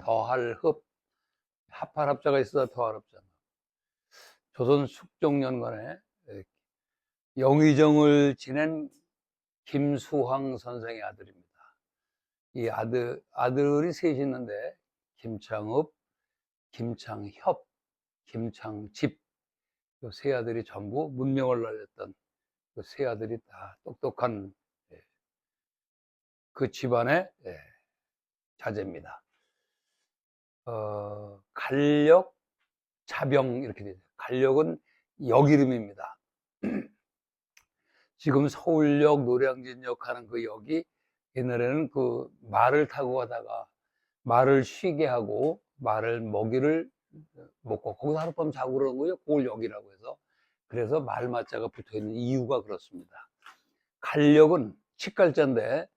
더할 흡, 합할 합자가 있어 더할 합자. 조선 숙종년간에 영의정을 지낸 김수황 선생의 아들입니다. 이 아들이 셋이 있는데 김창읍, 김창협, 김창집, 이 세 아들이 전부 문명을 날렸던 그 세 아들이 다 똑똑한 그 집안의 자제입니다. 갈력, 자병 이렇게 되죠. 갈력은 역 이름입니다. 지금 서울역, 노량진역 하는 그 역이 옛날에는 그 말을 타고 가다가 말을 쉬게 하고 말을 먹이를 먹고 거기서 하룻밤 자고 그러는 거예요. 그걸 역이라고 해서. 그래서 말맞자가 붙어있는 이유가 그렇습니다. 갈력은 칡갈자인데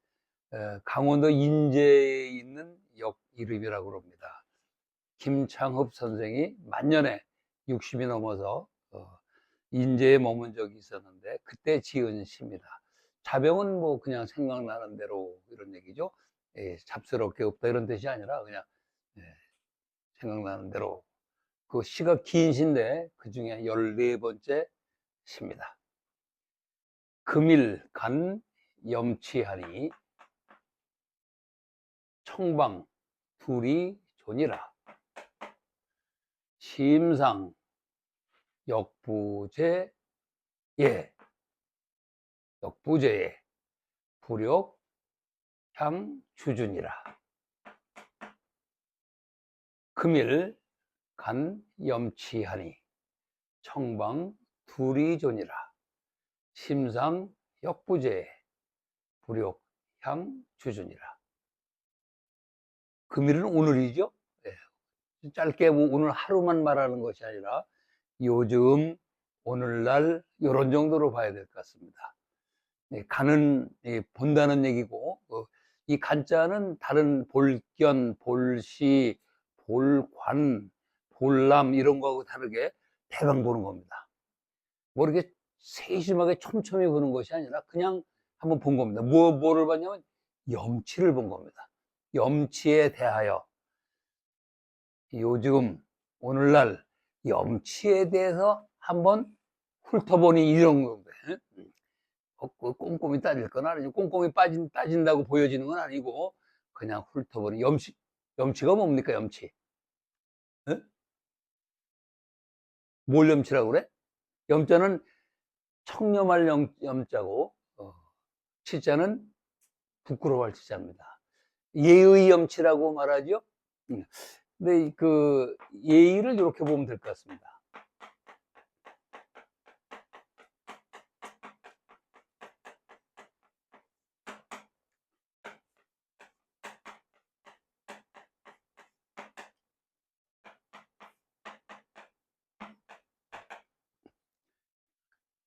강원도 인제에 있는 역 이름이라고 그럽니다. 김창흡 선생이 만년에 60이 넘어서 인제에 머문 적이 있었는데 그때 지은 시입니다. 자병은 뭐 그냥 생각나는 대로 이런 얘기죠. 잡스럽게 없다 이런 뜻이 아니라 그냥 생각나는 대로. 그 시가 긴 시인데 그 중에 14번째 시입니다. 금일 간 염치하니 청방 둘이 존이라. 심상 역부제 역부제에 불욕 향 주준이라. 금일 간 염치하니 청방 둘이 존이라. 심상 역부제에 불욕 향 주준이라. 금일은 오늘이죠. 짧게 오늘 하루만 말하는 것이 아니라 요즘, 오늘날 이런 정도로 봐야 될 것 같습니다. 간은 본다는 얘기고, 이 간자는 다른 볼견, 볼시, 볼관, 볼람 이런 거하고 다르게 대강 보는 겁니다. 뭐 이렇게 세심하게 촘촘히 보는 것이 아니라 그냥 한번 본 겁니다. 뭐를 봤냐면 염치를 본 겁니다. 염치에 대하여 요즘, 오늘날 염치에 대해서 한번 훑어보니 이런 겁니다. 꼼꼼히 따질 건 아니고, 꼼꼼히 따진다고 보여지는 건 아니고, 그냥 훑어보니 염치가 뭡니까, 염치? 뭘 염치라고 그래? 염자는 청렴할 염자고, 치자는 부끄러워할 치자입니다. 예의 염치라고 말하죠? 근데 그 예의를 이렇게 보면 될 것 같습니다.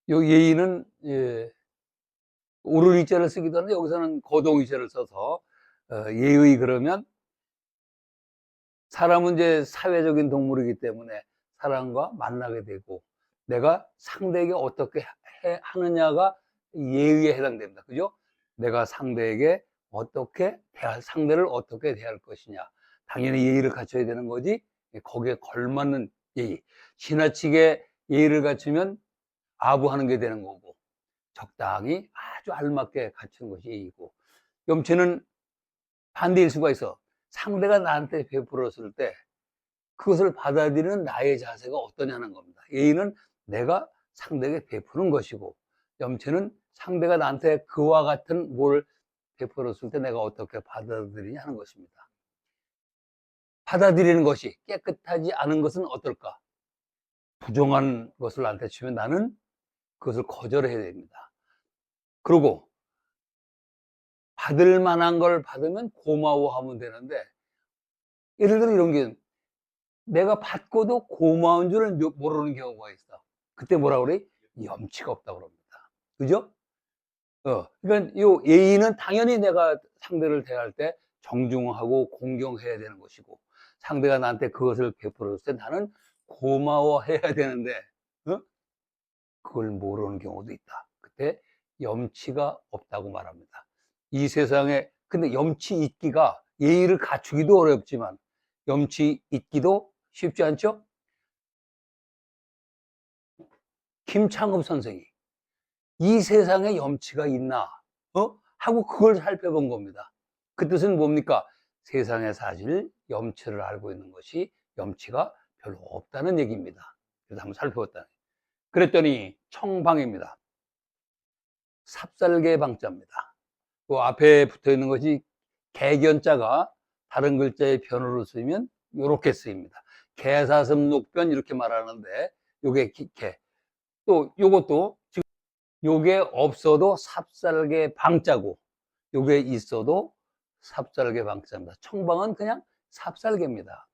요 예의는 오를 이자를 쓰기도 하는데 여기서는 거동 이자를 써서 예의 그러면 사람은 이제 사회적인 동물이기 때문에 사람과 만나게 되고 내가 상대에게 어떻게 하느냐가 예의에 해당됩니다. 그죠? 내가 상대에게 어떻게 상대를 어떻게 대할 것이냐. 당연히 예의를 갖춰야 되는 거지. 거기에 걸맞는 예의. 지나치게 예의를 갖추면 아부하는 게 되는 거고, 적당히 아주 알맞게 갖춘 것이 예의고, 염치는 반대일 수가 있어. 상대가 나한테 베풀었을 때 그것을 받아들이는 나의 자세가 어떠냐는 겁니다. 예의는 내가 상대에게 베푸는 것이고, 염치는 상대가 나한테 그와 같은 뭘 베풀었을 때 내가 어떻게 받아들이냐 하는 것입니다. 받아들이는 것이 깨끗하지 않은 것은 어떨까? 부정한 것을 나한테 주면 나는 그것을 거절해야 됩니다. 그리고 받을 만한 걸 받으면 고마워하면 되는데, 예를 들어 이런 게 내가 받고도 고마운 줄을 모르는 경우가 있어. 그때 뭐라 그래? 염치가 없다고 그럽니다. 그죠? 그러니까 요 예의는 당연히 내가 상대를 대할 때 정중하고 공경해야 되는 것이고, 상대가 나한테 그것을 베풀었을 때 나는 고마워해야 되는데, 그걸 모르는 경우도 있다. 그때 염치가 없다고 말합니다. 이 세상에, 근데 염치 있기가 예의를 갖추기도 어렵지만 염치 있기도 쉽지 않죠? 김창흡 선생이 이 세상에 염치가 있나? 하고 그걸 살펴본 겁니다. 그 뜻은 뭡니까? 세상에 사실 염치를 알고 있는 것이 염치가 별로 없다는 얘기입니다. 그래서 한번 살펴봤다. 그랬더니 청방입니다. 삽살개 방자입니다. 그 앞에 붙어 있는 것이 개견자가 다른 글자의 변으로 쓰이면 이렇게 쓰입니다. 개사슴 녹변 이렇게 말하는데 요게 개. 또 요것도 지금 요게 없어도 삽살개 방자고 요게 있어도 삽살개 방자입니다. 청방은 그냥 삽살개입니다.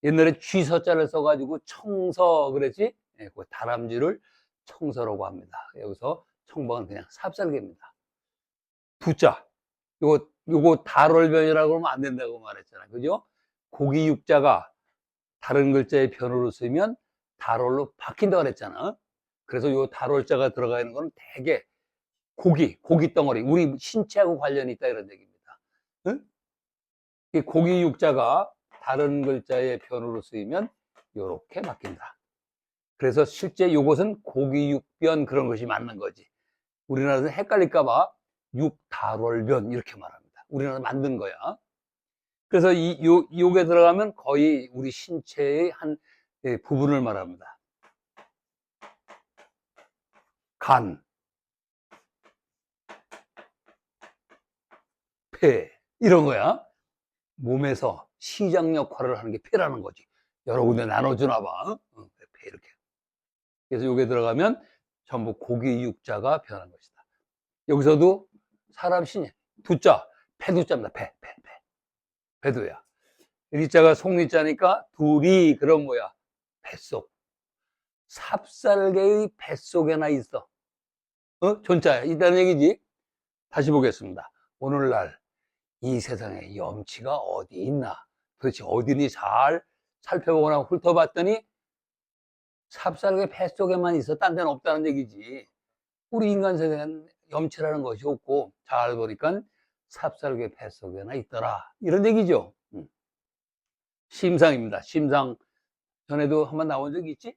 옛날에 쥐서자를 써가지고 청서 그랬지? 예, 그 다람쥐를 청서라고 합니다. 여기서 청방은 그냥 삽살개입니다. 두자. 요거 달월변이라고 그러면 안 된다고 말했잖아요. 그죠? 고기 육자가 다른 글자의 변으로 쓰면 달월로 바뀐다고 그랬잖아. 그래서 요 달월자가 들어가 있는 거는 대개 고기 덩어리, 우리 신체하고 관련이 있다 이런 얘기입니다. 응? 이 고기 육자가 다른 글자의 변으로 쓰이면 요렇게 바뀐다. 그래서 실제 요것은 고기 육변 그런 것이 맞는 거지. 우리나라에서 헷갈릴까봐 육달월변 이렇게 말합니다. 우리나라 만든 거야. 그래서 요게 들어가면 거의 우리 신체의 한 부분을 말합니다. 간, 폐 이런 거야. 몸에서 시장 역할을 하는 게 폐라는 거지. 여러 군데 나눠주나 봐. 폐 이렇게. 그래서 요게 들어가면 전부 고기 육자가 변한 것이다. 여기서도 사람 신이 두자, 폐두자입니다. 배두야. 리자가 속리자니까 둘이 그런 뭐야? 뱃속. 삽살개의 뱃속에나 있어. 존자야. 있다는 얘기지. 다시 보겠습니다. 오늘날 이 세상에 염치가 어디 있나? 도대체 어디니 잘 살펴보거나 훑어봤더니 삽살개 뱃속에만 있어. 딴 데는 없다는 얘기지. 우리 인간 세상에는 염치라는 것이 없고 잘 보니까 삽살개 뱃속에나 있더라. 이런 얘기죠. 심상입니다. 심상. 전에도 한번 나온 적이 있지?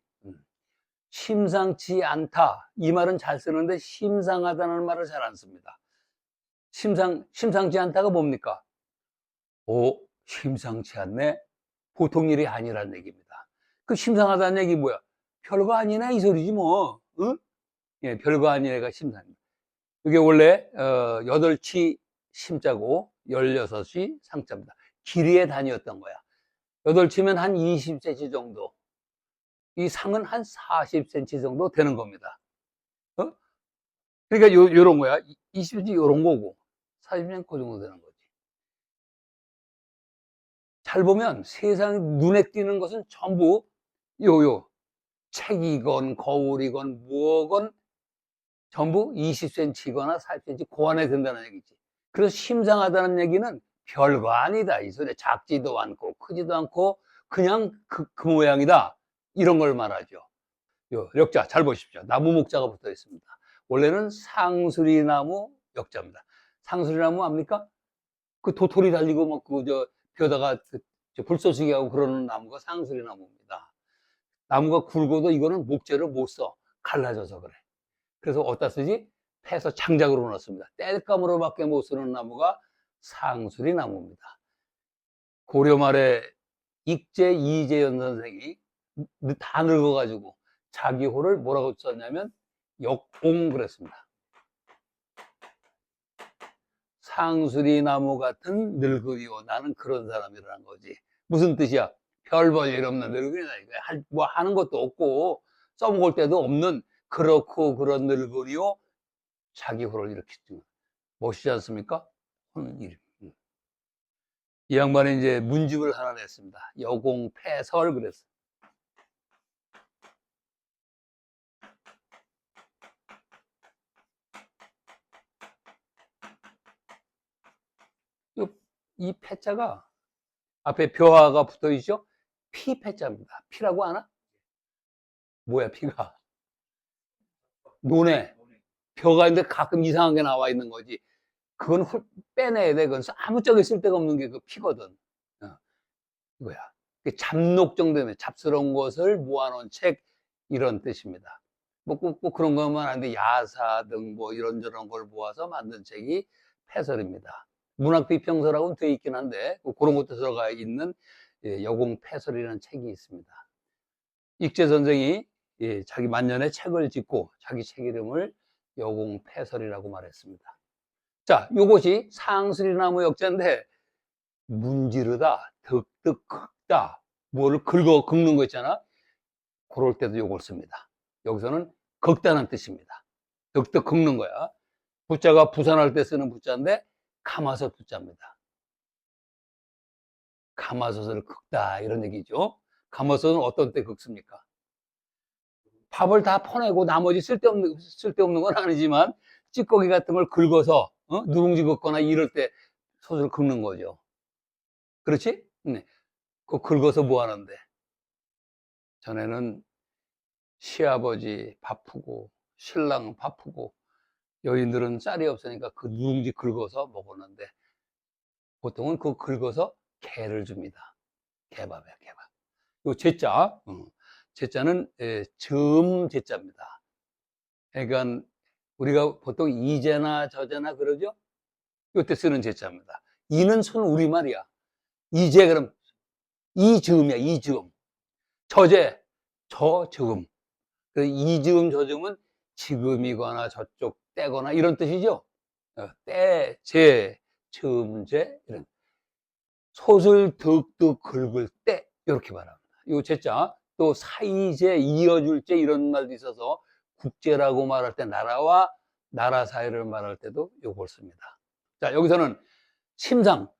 심상치 않다. 이 말은 잘 쓰는데 심상하다는 말을 잘 안 씁니다. 심상치 않다가 뭡니까? 심상치 않네? 보통 일이 아니라는 얘기입니다. 그 심상하다는 얘기 뭐야? 별거 아니네 이 소리지 뭐. 응? 예, 별거 아니네가 심상입니다. 이게 원래 8치 심자고 16이 상자입니다. 길이의 단위였던 거야. 8치면 한 20cm 정도. 이 상은 한 40cm 정도 되는 겁니다. 그러니까 요런 거야. 20cm 요런 거고 40cm 그 정도 되는 거지. 잘 보면 세상 눈에 띄는 것은 전부 책이건 거울이건 뭐건 전부 20cm거나 40cm 그 안에 든다는 얘기지. 그래서 심상하다는 얘기는 별거 아니다. 이 소리 작지도 않고 크지도 않고 그냥 그 모양이다. 이런 걸 말하죠. 요 역자 잘 보십시오. 나무 목자가 붙어 있습니다. 원래는 상수리나무 역자입니다. 상수리나무 압니까? 그 도토리 달리고 막 벼다가 불쏘시개 하고 그러는 나무가 상수리나무입니다. 나무가 굵어도 이거는 목재를 못 써. 갈라져서 그래. 그래서 어디다 쓰지? 패서 장작으로 넣습니다. 땔감으로밖에 못 쓰는 나무가 상수리나무입니다. 고려 말에 익제 이재현 선생이 다 늙어가지고 자기 호를 뭐라고 썼냐면 역옹 그랬습니다. 상수리나무 같은 늙은이요. 나는 그런 사람이라는 거지. 무슨 뜻이야? 별 볼 일 없는 늙은이다. 뭐 하는 것도 없고 써먹을 데도 없는 그렇고 그런 늙은이요. 자기 호를 이렇게 쓰고 멋있지 않습니까? 하는 일. 이 양반이 이제 문집을 하나 냈습니다. 여공패설 그랬어. 이 패자가 앞에 벼화가 붙어 있죠? 피패자입니다. 피라고 아나? 뭐야 피가? 논에 벼가 있는데 가끔 이상한 게 나와 있는 거지. 그건 빼내야 돼. 그건 아무 짝에 쓸 데가 없는 게 그 피거든. 이거야. 잡록 정도면 잡스러운 것을 모아놓은 책, 이런 뜻입니다. 꼭 그런 것만 아닌데 야사 등 뭐 이런저런 걸 모아서 만든 책이 패설입니다. 문학비평서라고는 되어 있긴 한데 그런 것도 들어가 있는 여공패설이라는 책이 있습니다. 익제 선생이 자기 만년에 책을 짓고 자기 책 이름을 여공패설이라고 말했습니다. 자, 요것이 상수리나무 역자인데 문지르다, 득득 긁다, 뭐를 긁는 거 있잖아. 그럴 때도 요걸 씁니다. 여기서는 긁다는 뜻입니다. 득득 긁는 거야. 부자가 부산할 때 쓰는 부자인데 가마솥 부자입니다. 가마솥을 긁다 이런 얘기죠. 가마솥은 어떤 때 긁습니까? 밥을 다 퍼내고 나머지 쓸데없는 건 아니지만 찌꺼기 같은 걸 긁어서 누룽지 긁거나 이럴 때 솥을 긁는 거죠. 그렇지? 네. 그거 긁어서 뭐 하는데? 전에는 시아버지 바쁘고 신랑 바쁘고 여인들은 쌀이 없으니까 그 누룽지 긁어서 먹었는데 보통은 그거 긁어서 개를 줍니다. 개밥이야, 개밥. 요 제자, 제자는 제자입니다. 그러니까 우리가 보통 이제나 저제나 그러죠? 요때 쓰는 제자입니다. 이는 순 우리말이야. 이제 그럼 이즈음이야, 이즈음. 저제, 저즈음. 이즈음, 저즈음은 지금이거나 저쪽 때거나 이런 뜻이죠. 때, 제, 즈음, 제 이런. 솥을 득득 긁을 때 이렇게 말합니다. 요 제자, 또 사이제, 이어줄 제 이런 말도 있어서 국제라고 말할 때 나라와 나라 사이를 말할 때도 요걸 씁니다. 자, 여기서는 심상,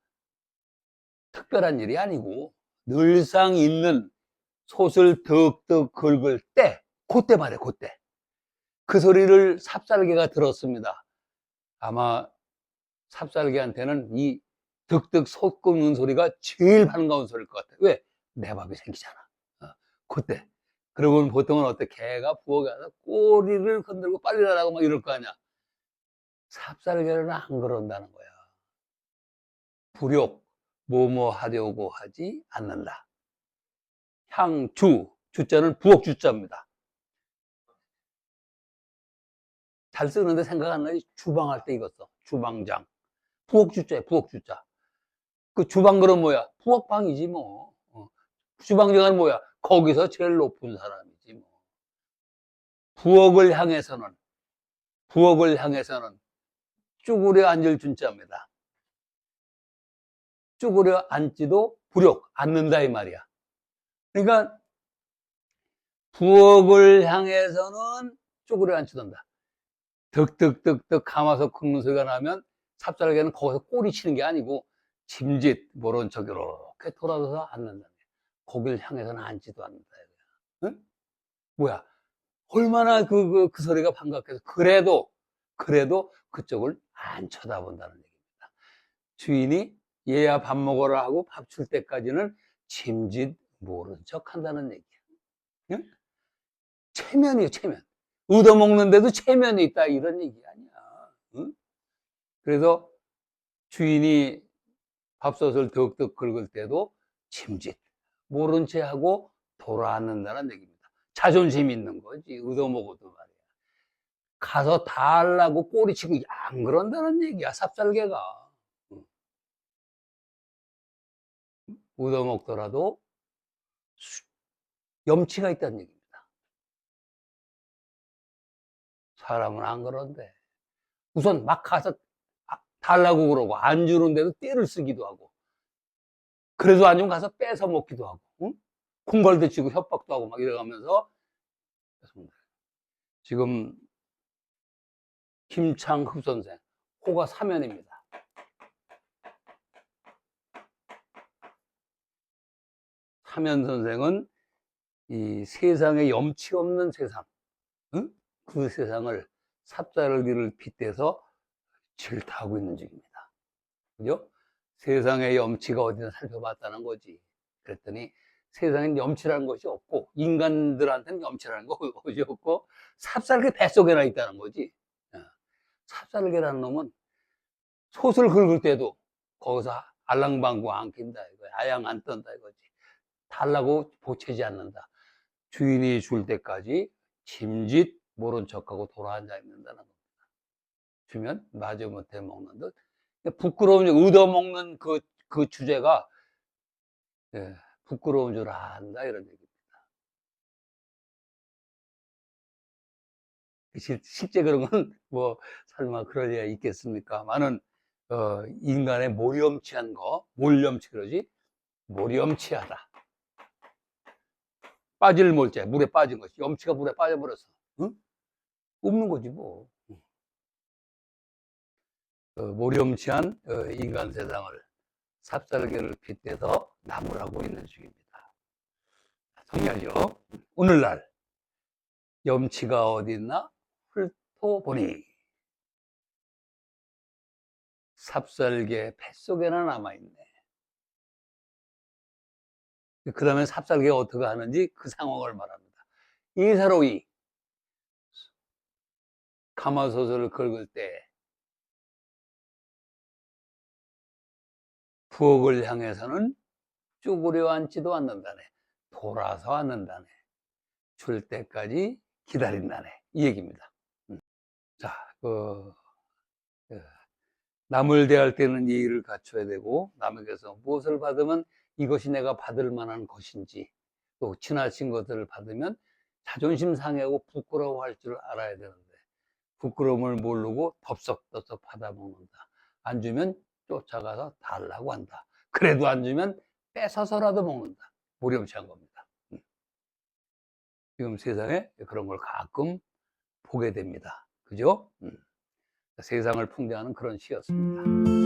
특별한 일이 아니고 늘상 있는 솥을 득득 긁을 때, 그때 말이에요, 그때. 그 소리를 삽살개가 들었습니다. 아마 삽살개한테는 이 득득 솥 긁는 소리가 제일 반가운 소리일 것 같아요. 왜? 내 밥이 생기잖아. 그때. 그러면 보통은 어때? 개가 부엌에 가서 꼬리를 흔들고 빨리 나라고 막 이럴 거 아니야. 삽살개는 안 그런다는 거야. 불욕, 뭐뭐 하려고 하지 않는다. 향주, 주자는 부엌 주자입니다. 잘 쓰는데 생각 안 나지? 주방할 때 이거 써. 주방장. 부엌 주자야, 부엌 주자. 그 주방 그럼 뭐야? 부엌방이지 뭐. 주방장은 뭐야? 거기서 제일 높은 사람이지 뭐. 부엌을 향해서는 쭈그려 앉을 준자입니다. 쭈그려 앉지도 불욕, 앉는다 이 말이야. 그러니까 부엌을 향해서는 쭈그려 앉지던다. 득득득득 감아서 긁는 소리가 나면 삽살개는 거기서 꼬리 치는 게 아니고 짐짓 모른 척 이렇게 돌아서서 앉는다. 거길 향해서는 앉지도 않는다. 응? 뭐야? 얼마나 그 소리가 반갑겠어. 그래도 그쪽을 안 쳐다본다는 얘기입니다. 주인이 얘야 밥 먹어라 하고 밥 줄 때까지는 짐짓 모른 척 한다는 얘기야. 응? 체면이에요, 체면. 얻어먹는데도 체면이 있다, 이런 얘기 아니야. 응? 그래서 주인이 밥솥을 득득 긁을 때도 짐짓 모른 채 하고 돌아앉는다는 얘기입니다. 자존심 있는 거지. 얻어먹어도 말이야. 가서 달라고 꼬리치고 안 그런다는 얘기야, 삽살개가. 얻어먹더라도 염치가 있다는 얘기입니다. 사람은 안 그런데. 우선 막 가서 달라고 그러고 안 주는데도 떼를 쓰기도 하고. 그래도 안 주면 가서 뺏어 먹기도 하고. 응? 콩발도 치고 협박도 하고 막 이래가면서 지금 김창흡 선생, 호가 사면입니다. 사면 선생은 이 세상에 염치 없는 세상, 응? 그 세상을 삽살개를 빗대서 질타하고 있는 중입니다. 그죠? 세상에 염치가 어디나 살펴봤다는 거지. 그랬더니 세상엔 염치라는 것이 없고 인간들한테는 염치라는 것이 없고 삽살개 뱃속에나 있다는 거지. 삽살개라는 놈은 솥을 긁을 때도 거기서 알랑방구 안 낀다 이거야. 아양 안 떤다 이거지. 달라고 보채지 않는다. 주인이 줄 때까지 짐짓 모른 척하고 돌아앉아 있는다는 겁니다. 주면 마지못해 먹는 듯. 부끄러운, 얻어먹는 그 주제가, 예, 부끄러운 줄 안다, 이런 얘기입니다. 실제 그런 건 뭐 설마 그럴 리가 있겠습니까? 많은 인간의 모렴치한 거, 몰렴치 그러지? 모렴치하다. 빠질 몰자, 물에 빠진 것이. 염치가 물에 빠져버렸어. 응? 없는 거지 뭐. 모렴치한 인간 세상을 삽살개를 빗대서 나무라고 있는 중입니다. 정리하죠. 오늘날 염치가 어디 있나 훑어보니 삽살개 뱃속에나 남아있네. 그 다음에 삽살개가 어떻게 하는지 그 상황을 말합니다. 이사로이 가마솥을 긁을 때 부엌을 향해서는 쪼그려 앉지도 않는다네. 돌아서 앉는다네. 줄 때까지 기다린다네. 이 얘기입니다. 자, 남을 대할 때는 예의를 갖춰야 되고, 남에게서 무엇을 받으면 이것이 내가 받을 만한 것인지, 또 지나친 것들을 받으면 자존심 상해하고 부끄러워할 줄 알아야 되는데, 부끄러움을 모르고 덥석덥석 받아먹는다. 안 주면 쫓아가서 달라고 한다. 그래도 안 주면 뺏어서라도 먹는다. 모렴치한 겁니다. 지금 세상에 그런 걸 가끔 보게 됩니다. 그죠? 세상을 풍자하는 그런 시였습니다.